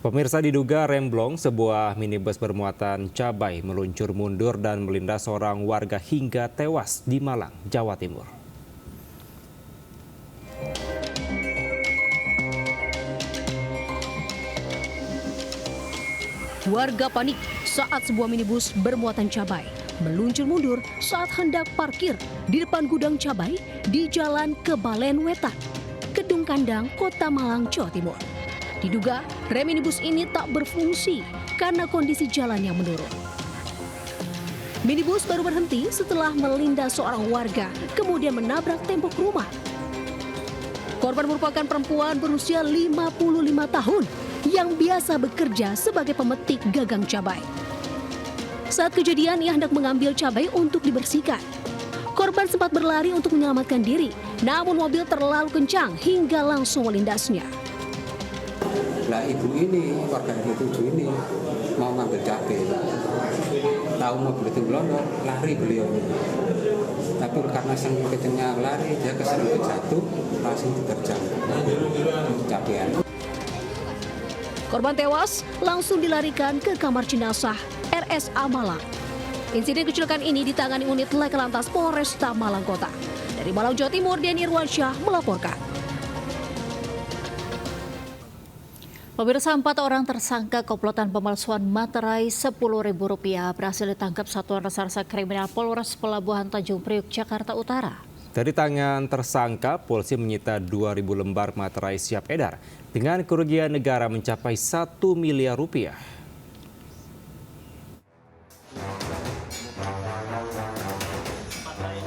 Pemirsa, diduga remblong, sebuah minibus bermuatan cabai meluncur mundur dan melindas seorang warga hingga tewas di Malang, Jawa Timur. Warga panik saat sebuah minibus bermuatan cabai meluncur mundur saat hendak parkir di depan gudang cabai di Jalan Kebalen Wetan, Kedung Kandang, Kota Malang, Jawa Timur. Diduga rem minibus ini tak berfungsi karena kondisi jalan yang menurun. Minibus baru berhenti setelah melindas seorang warga, kemudian menabrak tembok rumah. Korban merupakan perempuan berusia 55 tahun yang biasa bekerja sebagai pemetik gagang cabai. Saat kejadian, ia hendak mengambil cabai untuk dibersihkan. Korban sempat berlari untuk menyelamatkan diri, namun mobil terlalu kencang hingga langsung melindasnya. Lah ibu ini, warga RT 7 ini mau ngambil cabai. Tahu mobil itu melonjak, lari beliau. Tapi karena saking kencangnya lari, dia keserempet jatuh, langsung diterjang cabean. Korban tewas langsung dilarikan ke kamar jenazah RSA Malang. Insiden kecelakaan ini ditangani unit Laka Lantas Polresta Malang Kota. Dari Malang, Jawa Timur, Denny Irwansyah melaporkan. Pemirsa, 4 orang tersangka komplotan pemalsuan materai Rp10.000 berhasil ditangkap Satuan Reserse Kriminal Polres Pelabuhan Tanjung Priok, Jakarta Utara. Dari tangan tersangka, polisi menyita 2.000 lembar materai siap edar dengan kerugian negara mencapai Rp1 miliar.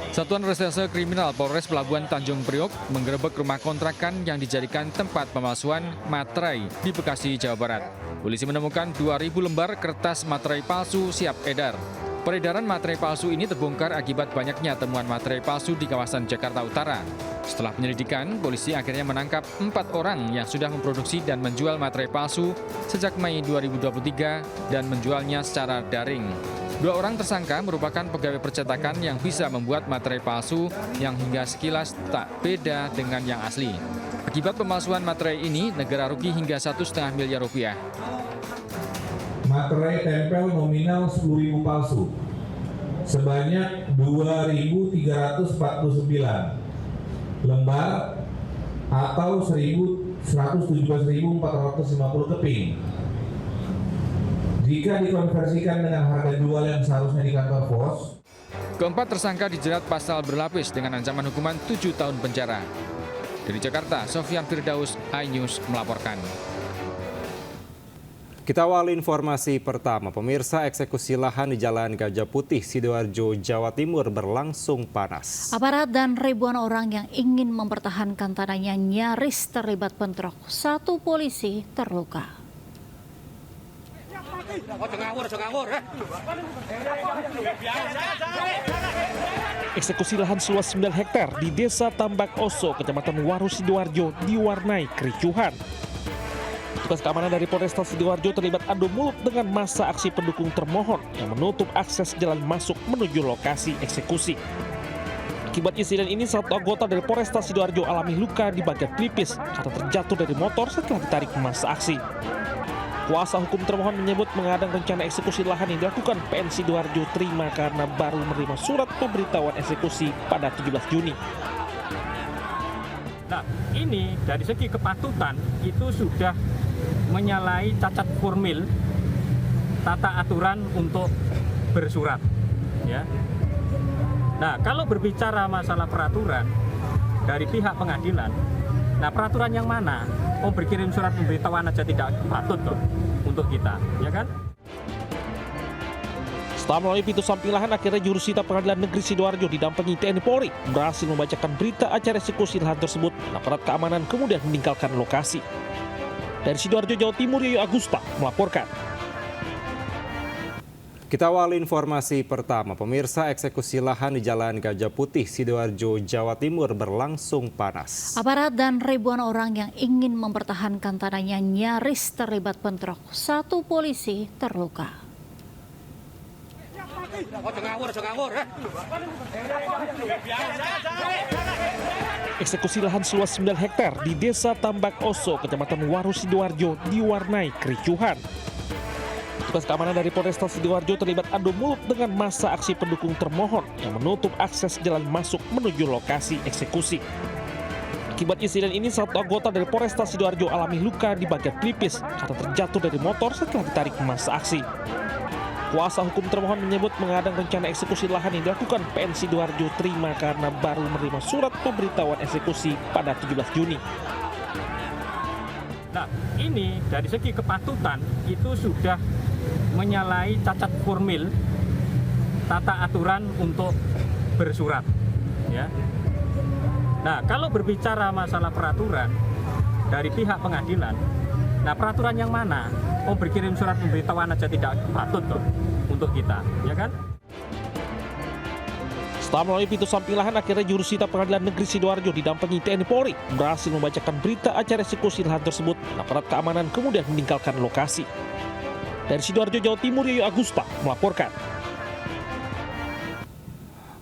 Satuan Reserse Kriminal Polres Pelabuhan Tanjung Priok menggerebek rumah kontrakan yang dijadikan tempat pemalsuan materai di Bekasi, Jawa Barat. Polisi menemukan 2.000 lembar kertas materai palsu siap edar. Peredaran materai palsu ini terbongkar akibat banyaknya temuan materai palsu di kawasan Jakarta Utara. Setelah penyelidikan, polisi akhirnya menangkap 4 orang yang sudah memproduksi dan menjual materai palsu sejak Mei 2023 dan menjualnya secara daring. 2 orang tersangka merupakan pegawai percetakan yang bisa membuat materai palsu yang hingga sekilas tak beda dengan yang asli. Akibat pemalsuan materai ini, negara rugi hingga Rp1,5 miliar. Materai tempel nominal 10.000 palsu sebanyak 2.349 lembar atau 117.450 keping. Jika dikonversikan dengan harga jual yang seharusnya di kantor pos. Keempat tersangka dijerat pasal berlapis dengan ancaman hukuman 7 tahun penjara. Dari Jakarta, Sofyan Firdaus, iNews melaporkan. Kita awali informasi pertama. Pemirsa, eksekusi lahan di Jalan Gajah Putih, Sidoarjo, Jawa Timur berlangsung panas. Aparat dan ribuan orang yang ingin mempertahankan tanahnya nyaris terlibat bentrok. 1 polisi terluka. Eksekusi lahan seluas 9 hektar di Desa Tambak Oso, Kecamatan Waru, Sidoarjo diwarnai kericuhan. Petugas keamanan dari Polresta Sidoarjo terlibat adu mulut dengan massa aksi pendukung termohon yang menutup akses jalan masuk menuju lokasi eksekusi. Akibat insiden ini, 1 anggota dari Polresta Sidoarjo alami luka di bagian pelipis karena terjatuh dari motor setelah ditarik massa aksi. Kuasa hukum termohon menyebut mengadang rencana eksekusi lahan yang dilakukan PN Sidoarjo terima karena baru menerima surat pemberitahuan eksekusi pada 17 Juni. Nah, ini dari segi kepatutan itu sudah menyalahi cacat formil tata aturan untuk bersurat. Ya. Nah, kalau berbicara masalah peraturan dari pihak pengadilan, nah peraturan yang mana? Oh, berkirim surat pemberitahuan aja tidak patut kok untuk kita, ya kan? Setelah melalui pintu samping lahan, akhirnya jurusita Pengadilan Negeri Sidoarjo didampingi TNI Polri berhasil membacakan berita acara eksekusi lahan tersebut. Aparat keamanan kemudian meninggalkan lokasi. Dari Sidoarjo, Jawa Timur, Yoyo Agusta melaporkan. Kita awali informasi pertama. Pemirsa, eksekusi lahan di Jalan Gajah Putih, Sidoarjo, Jawa Timur berlangsung panas. Aparat dan ribuan orang yang ingin mempertahankan tanahnya nyaris terlibat bentrok. 1 polisi terluka. Eksekusi lahan seluas 9 hektar di Desa Tambak Oso, Kecamatan Waru Sidoarjo diwarnai kericuhan. Petugas keamanan dari Polresta Sidoarjo terlibat adu mulut dengan massa aksi pendukung termohon yang menutup akses jalan masuk menuju lokasi eksekusi. Akibat insiden ini, satu anggota dari Polresta Sidoarjo alami luka di bagian pelipis karena terjatuh dari motor setelah ditarik massa aksi. Kuasa hukum termohon menyebut mengadang rencana eksekusi lahan yang dilakukan PN Sidoarjo terima karena baru menerima surat pemberitahuan eksekusi pada 17 Juni. Nah, ini dari segi kepatutan itu sudah menyalahi cacat formil tata aturan untuk bersurat, ya. Nah, kalau berbicara masalah peraturan dari pihak pengadilan, nah peraturan yang mana? Oh, berkirim surat pemberitahuan aja tidak patut tuh untuk kita, ya kan? Setelah melalui pintu samping lahan, akhirnya jurusita Pengadilan Negeri Sidoarjo didampingi TNI Polri berhasil membacakan berita acara eksekusi lahan tersebut. Aparat keamanan kemudian meninggalkan lokasi. Dari Sidoarjo, Jawa Timur, Yoyo Agusta melaporkan.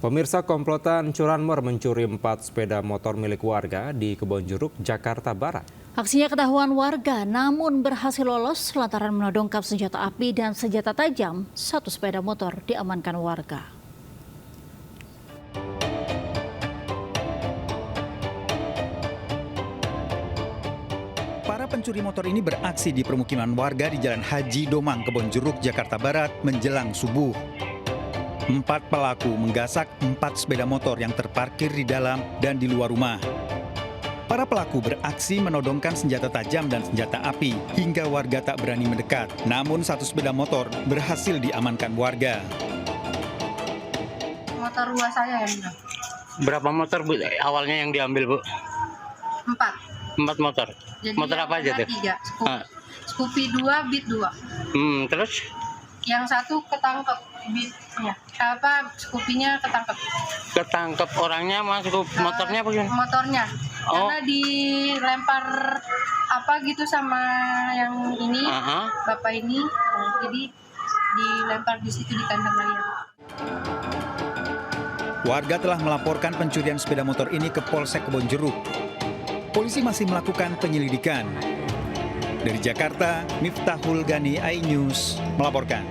Pemirsa, komplotan curanmor mencuri 4 sepeda motor milik warga di Kebonjeruk, Jakarta Barat. Aksinya ketahuan warga namun berhasil lolos lantaran menodongkap senjata api dan senjata tajam. 1 sepeda motor diamankan warga. Para pencuri motor ini beraksi di permukiman warga di Jalan Haji Domang, Kebonjeruk, Jakarta Barat menjelang subuh. 4 pelaku menggasak 4 sepeda motor yang terparkir di dalam dan di luar rumah. Para pelaku beraksi menodongkan senjata tajam dan senjata api hingga warga tak berani mendekat. Namun 1 sepeda motor berhasil diamankan warga. Motor luas saya yang bilang. Berapa motor Bu awalnya yang diambil, Bu? 4. 4 motor. Jadi motor apa aja tuh? 3. Scoopy 2, Beat 2. Terus? Yang satu ketangkep Beatnya. Scoopy-nya ketangkep. Ketangkep orangnya masuk motornya apa gimana? Motornya. Karena dilempar gitu sama yang ini, bapak ini, jadi dilempar di situ di kandang ayam. Warga telah melaporkan pencurian sepeda motor ini ke Polsek Kebonjeruk. Polisi masih melakukan penyelidikan. Dari Jakarta, Miftahul Gani, iNews melaporkan.